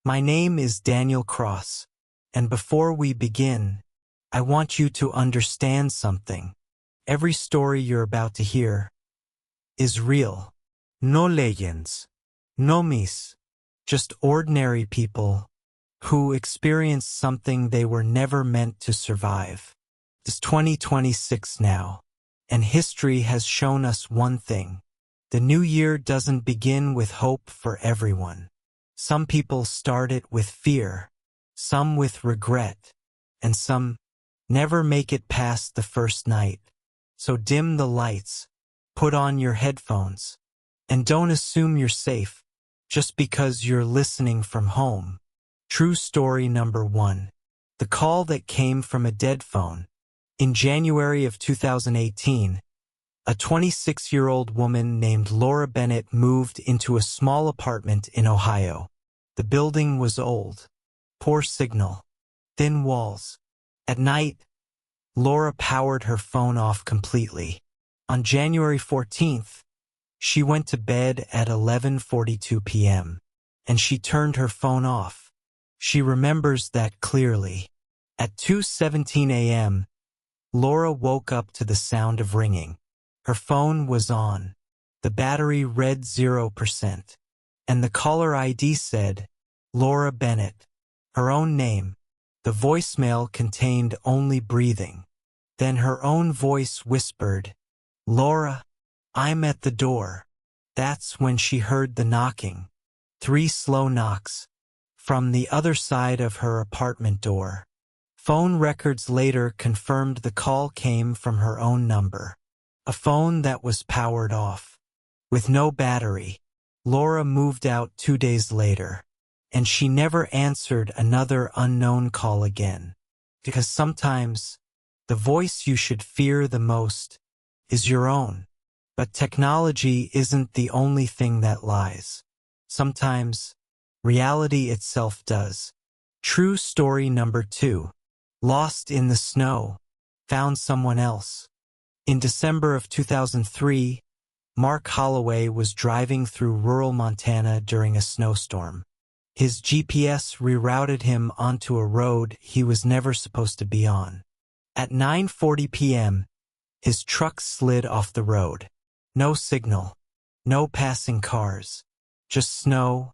My name is Daniel Cross, and before we begin, I want you to understand something. Every story you're about to hear is real. No legends, no myths, just ordinary people who experienced something they were never meant to survive. It's 2026 now, and history has shown us one thing. The new year doesn't begin with hope for everyone. Some people start it with fear, some with regret, and some never make it past the first night. So dim the lights, put on your headphones, and don't assume you're safe just because you're listening from home. True story number 1. The call that came from a dead phone. In January of 2018, a 26-year-old woman named Laura Bennett moved into a small apartment in Ohio. The building was old, poor signal, thin walls. At night, Laura powered her phone off completely. On January 14th, she went to bed at 11:42 p.m., and she turned her phone off. She remembers that clearly. At 2:17 a.m., Laura woke up to the sound of ringing. Her phone was on. The battery read 0%. And the caller ID said, Laura Bennett. Her own name. The voicemail contained only breathing. Then her own voice whispered, Laura, I'm at the door. That's when she heard the knocking. 3 slow knocks. From the other side of her apartment door. Phone records later confirmed the call came from her own number. A phone that was powered off. With no battery. Laura moved out 2 days later. And she never answered another unknown call again. Because sometimes, the voice you should fear the most is your own. But technology isn't the only thing that lies. Sometimes, reality itself does. True story number 2. Lost in the snow. Found someone else. In December of 2003, Mark Holloway was driving through rural Montana during a snowstorm. His GPS rerouted him onto a road he was never supposed to be on. At 9:40 p.m., his truck slid off the road. No signal, no passing cars, just snow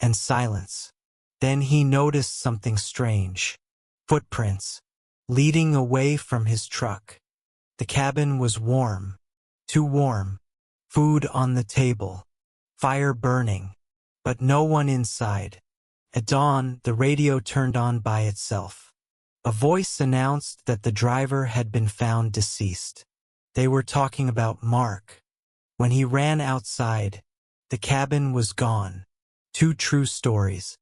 and silence. Then he noticed something strange. Footprints, leading away from his truck. The cabin was warm, too warm. Food on the table, fire burning, but no one inside. At dawn, the radio turned on by itself. A voice announced that the driver had been found deceased. They were talking about Mark. When he ran outside, the cabin was gone. 2 true stories.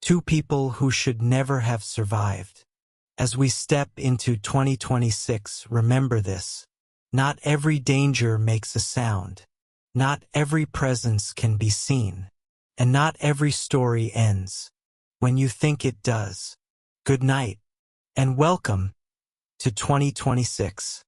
2 people who should never have survived. As we step into 2026, remember this. Not every danger makes a sound. Not every presence can be seen. And not every story ends when you think it does. Good night, and welcome to 2026.